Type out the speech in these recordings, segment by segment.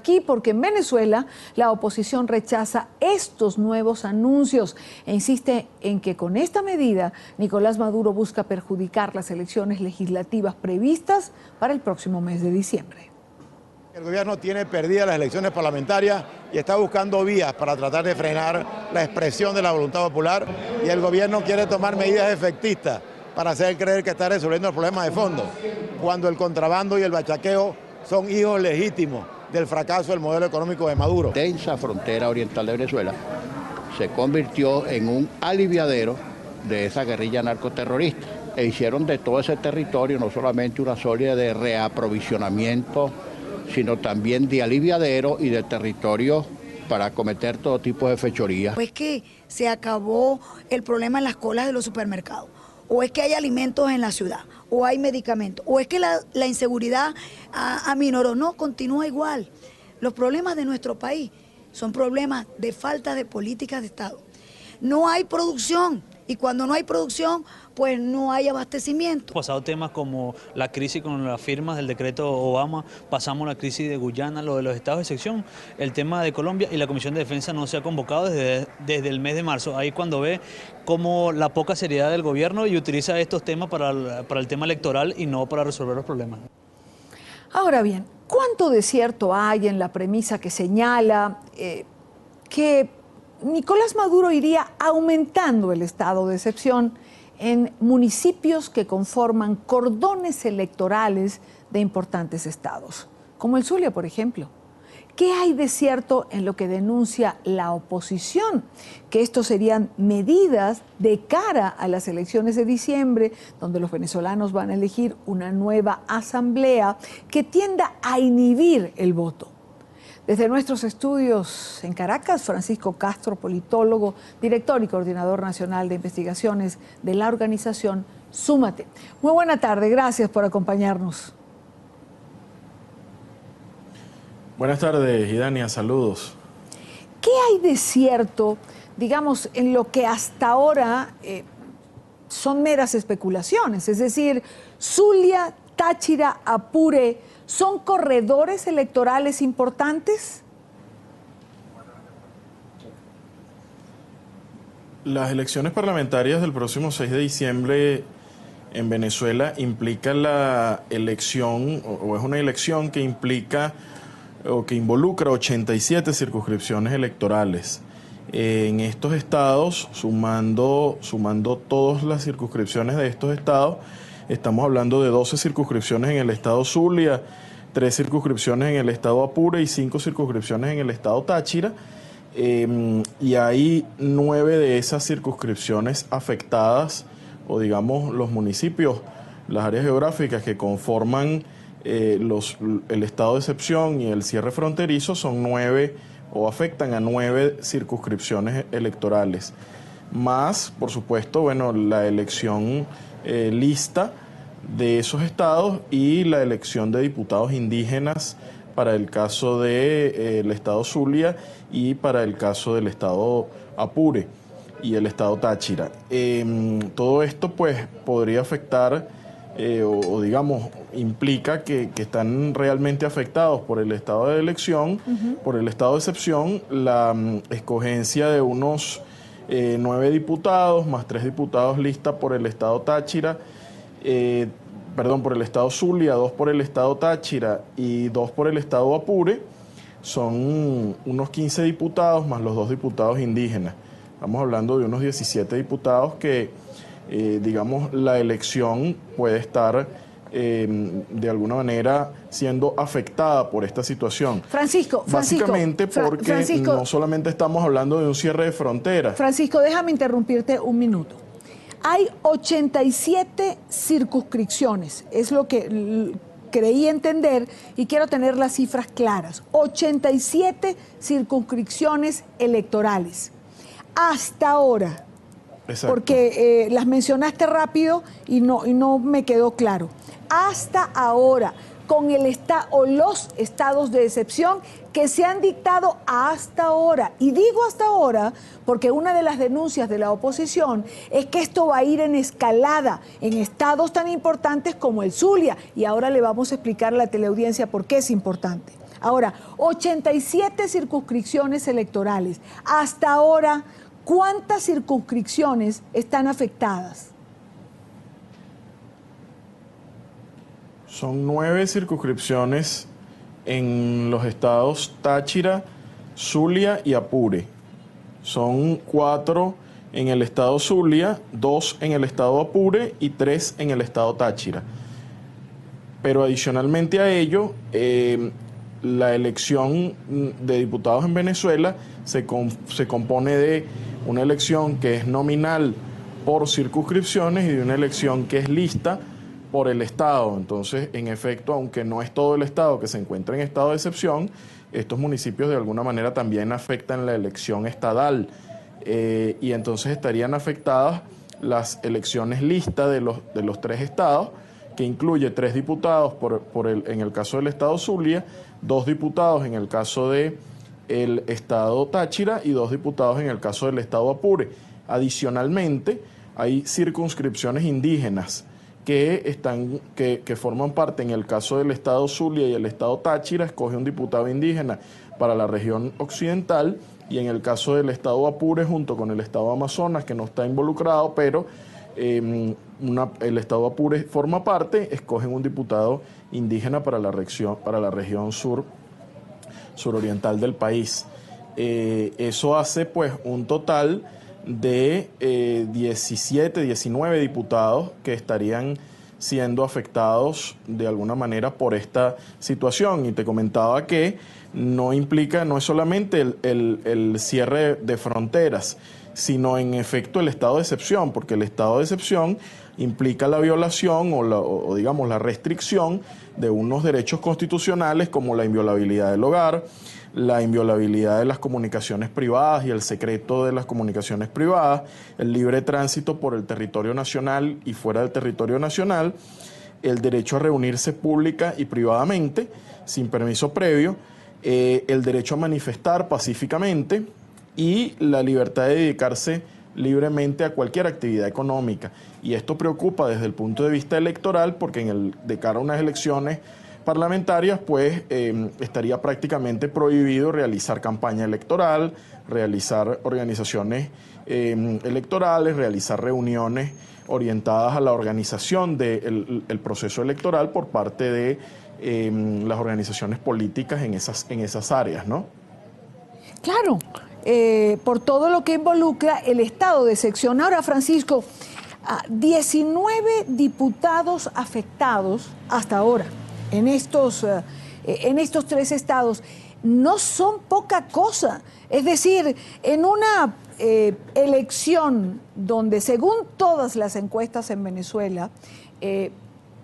aquí porque en Venezuela la oposición rechaza estos nuevos anuncios e insiste en que con esta medida Nicolás Maduro busca perjudicar las elecciones legislativas previstas para el próximo mes de diciembre. El gobierno tiene perdidas las elecciones parlamentarias y está buscando vías para tratar de frenar la expresión de la voluntad popular, y el gobierno quiere tomar medidas efectistas para hacer creer que está resolviendo el problema de fondo, cuando el contrabando y el bachaqueo son hijos legítimos del fracaso del modelo económico de Maduro. La densa frontera oriental de Venezuela se convirtió en un aliviadero de esa guerrilla narcoterrorista e hicieron de todo ese territorio no solamente una zona de reaprovisionamiento, sino también de aliviadero y de territorio para cometer todo tipo de fechorías. ¿O es que se acabó el problema en las colas de los supermercados? ¿O es que hay alimentos en la ciudad? ¿O hay medicamentos? ¿O es que la inseguridad aminoró? No, continúa igual. Los problemas de nuestro país son problemas de falta de políticas de Estado. No hay producción. Y cuando no hay producción, pues no hay abastecimiento. Pasado temas como la crisis con las firmas del decreto Obama, pasamos la crisis de Guyana, lo de los estados de excepción, el tema de Colombia, y la Comisión de Defensa no se ha convocado desde el mes de marzo. Ahí cuando ve como la poca seriedad del gobierno y utiliza estos temas para el tema electoral y no para resolver los problemas. Ahora bien, ¿cuánto de cierto hay en la premisa que señala que Nicolás Maduro iría aumentando el estado de excepción en municipios que conforman cordones electorales de importantes estados, como el Zulia, por ejemplo? ¿Qué hay de cierto en lo que denuncia la oposición? Que estos serían medidas de cara a las elecciones de diciembre, donde los venezolanos van a elegir una nueva asamblea que tienda a inhibir el voto. Desde nuestros estudios en Caracas, Francisco Castro, politólogo, director y coordinador nacional de investigaciones de la organización Súmate. Muy buena tarde, gracias por acompañarnos. Buenas tardes, Idania, saludos. ¿Qué hay de cierto, digamos, en lo que hasta ahora son meras especulaciones? Es decir, Zulia, Táchira, Apure, ¿son corredores electorales importantes? Las elecciones parlamentarias del próximo 6 de diciembre en Venezuela implica la elección, o es una elección que implica o que involucra 87 circunscripciones electorales. En estos estados, sumando todas las circunscripciones de estos estados, estamos hablando de 12 circunscripciones en el estado Zulia, 3 circunscripciones en el estado Apure y 5 circunscripciones en el estado Táchira. Y hay 9 de esas circunscripciones afectadas, o digamos los municipios, las áreas geográficas que conforman el estado de excepción y el cierre fronterizo, son 9 o afectan a 9 circunscripciones electorales. Más, por supuesto, bueno, la elección lista de esos estados y la elección de diputados indígenas para el caso del estado Zulia y para el caso del estado Apure y el estado Táchira. Todo esto pues podría afectar o digamos implica que están realmente afectados por el estado de elección, por el estado de excepción, la escogencia de unos 9 diputados más 3 diputados listas por el estado Táchira, por el estado Zulia, 2 por el estado Táchira y 2 por el estado Apure. Son unos 15 diputados más los 2 diputados indígenas. Estamos hablando de unos 17 diputados que, digamos, la elección puede estar de alguna manera siendo afectada por esta situación. Básicamente porque no solamente estamos hablando de un cierre de fronteras. Francisco, déjame interrumpirte un minuto. Hay 87 circunscripciones, es lo que creí entender y quiero tener las cifras claras. 87 circunscripciones electorales. Hasta ahora, exacto, porque las mencionaste rápido y no me quedó claro. Hasta ahora, con los estados de excepción que se han dictado hasta ahora. Y digo hasta ahora porque una de las denuncias de la oposición es que esto va a ir en escalada en estados tan importantes como el Zulia. Y ahora le vamos a explicar a la teleaudiencia por qué es importante. Ahora, 87 circunscripciones electorales. Hasta ahora, ¿cuántas circunscripciones están afectadas? Son 9 circunscripciones en los estados Táchira, Zulia y Apure. Son 4 en el estado Zulia, 2 en el estado Apure y 3 en el estado Táchira. Pero adicionalmente a ello, la elección de diputados en Venezuela se compone de una elección que es nominal por circunscripciones y de una elección que es lista por el Estado. Entonces, en efecto, aunque no es todo el Estado que se encuentra en estado de excepción, estos municipios de alguna manera también afectan la elección estadal. Y entonces estarían afectadas las elecciones listas de los 3 estados, que incluye 3 diputados en el caso del estado Zulia, 2 diputados en el caso del estado Táchira y 2 diputados en el caso del estado Apure. Adicionalmente, hay circunscripciones indígenas que forman parte. En el caso del estado Zulia y el estado Táchira, escoge un diputado indígena para la región occidental, y en el caso del estado Apure, junto con el estado Amazonas, que no está involucrado, pero el estado Apure forma parte, escogen un diputado indígena para la región suroriental del país. Eso hace pues un total de 19 diputados que estarían siendo afectados de alguna manera por esta situación. Y te comentaba que no es solamente el cierre de fronteras, sino en efecto el estado de excepción, porque el estado de excepción implica la violación o digamos la restricción de unos derechos constitucionales como la inviolabilidad del hogar, la inviolabilidad de las comunicaciones privadas y el secreto de las comunicaciones privadas, el libre tránsito por el territorio nacional y fuera del territorio nacional, el derecho a reunirse pública y privadamente, sin permiso previo, el derecho a manifestar pacíficamente y la libertad de dedicarse libremente a cualquier actividad económica. Y esto preocupa desde el punto de vista electoral, porque de cara a unas elecciones parlamentarias, pues estaría prácticamente prohibido realizar campaña electoral, realizar organizaciones electorales, realizar reuniones orientadas a la organización del proceso electoral por parte de las organizaciones políticas en esas áreas, ¿no? Claro, por todo lo que involucra el estado de excepción. Ahora, Francisco, 19 diputados afectados hasta ahora en estos 3 estados no son poca cosa. Es decir, en una elección donde, según todas las encuestas en Venezuela,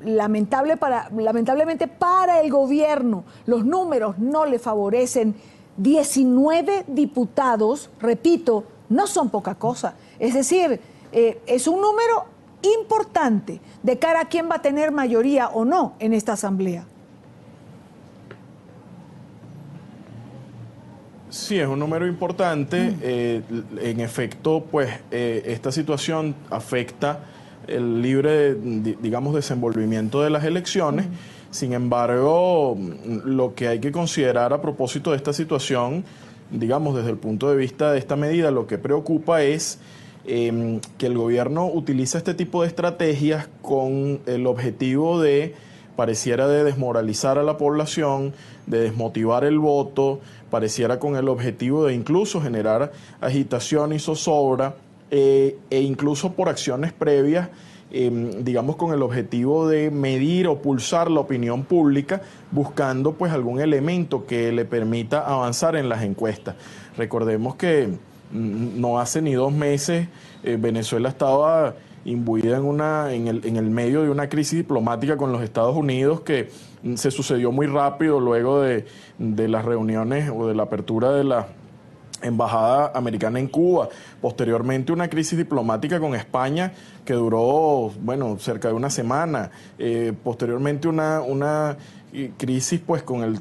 lamentablemente para el gobierno los números no le favorecen, 19 diputados, repito, no son poca cosa. Es decir, es un número importante de cara a quién va a tener mayoría o no en esta asamblea. Sí, es un número importante. En efecto, pues esta situación afecta el libre, digamos, desenvolvimiento de las elecciones. Sin embargo, lo que hay que considerar a propósito de esta situación, digamos, desde el punto de vista de esta medida, lo que preocupa es que el gobierno utiliza este tipo de estrategias con el objetivo pareciera de desmoralizar a la población, de desmotivar el voto, pareciera con el objetivo de incluso generar agitación y zozobra, e incluso por acciones previas, digamos con el objetivo de medir o pulsar la opinión pública, buscando pues algún elemento que le permita avanzar en las encuestas. Recordemos que no hace ni 2 meses Venezuela estaba imbuida en el medio de una crisis diplomática con los Estados Unidos que se sucedió muy rápido luego de las reuniones o de la apertura de la embajada americana en Cuba. Posteriormente una crisis diplomática con España que duró, cerca de una semana. Posteriormente una crisis pues con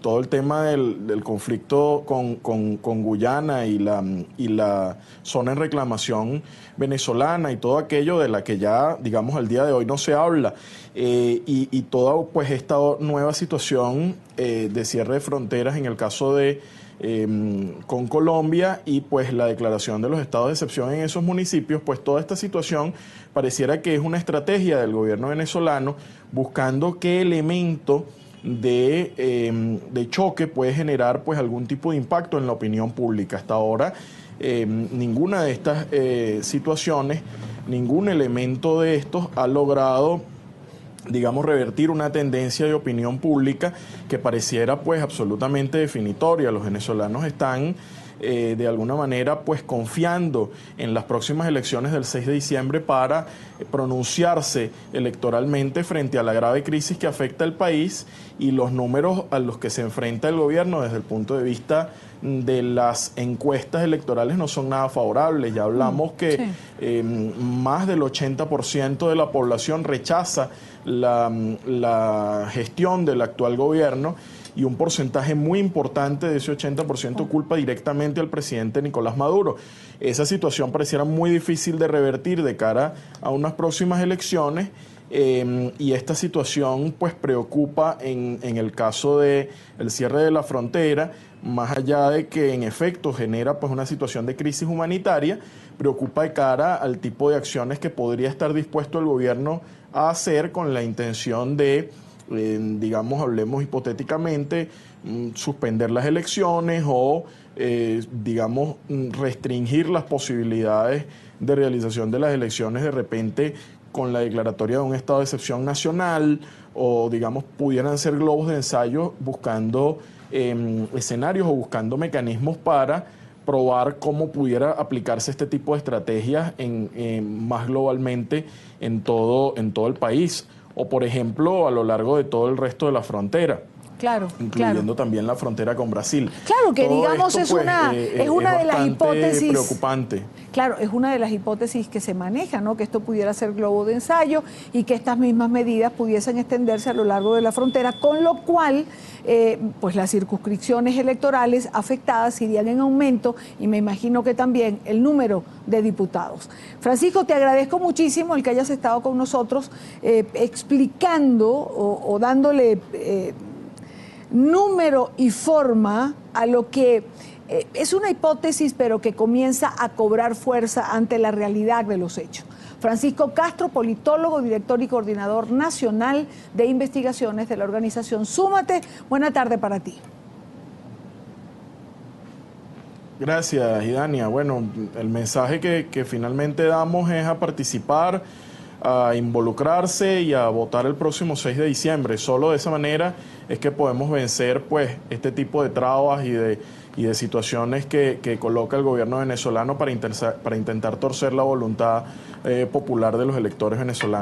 todo el tema del conflicto con Guyana y la zona en reclamación venezolana y todo aquello de la que ya, digamos, al día de hoy no se habla, y toda pues esta nueva situación de cierre de fronteras en el caso de con Colombia y pues la declaración de los estados de excepción en esos municipios, pues toda esta situación pareciera que es una estrategia del gobierno venezolano buscando qué elemento de choque puede generar pues algún tipo de impacto en la opinión pública. Hasta ahora ninguna de estas situaciones, ningún elemento de estos ha logrado, digamos, revertir una tendencia de opinión pública que pareciera pues absolutamente definitoria. Los venezolanos están de alguna manera pues confiando en las próximas elecciones del 6 de diciembre para pronunciarse electoralmente frente a la grave crisis que afecta al país y los números a los que se enfrenta el gobierno desde el punto de vista de las encuestas electorales no son nada favorables. Ya hablamos que más del 80% de la población rechaza la gestión del actual gobierno y un porcentaje muy importante de ese 80% culpa directamente al presidente Nicolás Maduro. Esa situación pareciera muy difícil de revertir de cara a unas próximas elecciones, y esta situación pues preocupa en el caso del cierre de la frontera, más allá de que en efecto genera pues una situación de crisis humanitaria, preocupa de cara al tipo de acciones que podría estar dispuesto el gobierno a hacer con la intención de digamos, hablemos hipotéticamente, suspender las elecciones o, digamos, restringir las posibilidades de realización de las elecciones de repente con la declaratoria de un estado de excepción nacional, o, digamos, pudieran ser globos de ensayo buscando escenarios o buscando mecanismos para probar cómo pudiera aplicarse este tipo de estrategias más globalmente en todo el país, o por ejemplo a lo largo de todo el resto de la frontera. Claro, incluyendo también la frontera con Brasil. Claro, que todo digamos esto, es una de las hipótesis preocupante. Claro, es una de las hipótesis que se maneja, ¿no? Que esto pudiera ser globo de ensayo y que estas mismas medidas pudiesen extenderse a lo largo de la frontera, con lo cual pues las circunscripciones electorales afectadas irían en aumento y me imagino que también el número de diputados. Francisco, te agradezco muchísimo el que hayas estado con nosotros explicando o dándole número y forma a lo que es una hipótesis, pero que comienza a cobrar fuerza ante la realidad de los hechos. Francisco Castro, politólogo, director y coordinador nacional de investigaciones de la organización Súmate. Buena tarde para ti. Gracias, Idania. Bueno, el mensaje que finalmente damos es a participar, a involucrarse y a votar el próximo 6 de diciembre. Solo de esa manera es que podemos vencer pues este tipo de trabas y de situaciones que coloca el gobierno venezolano para intentar torcer la voluntad popular de los electores venezolanos.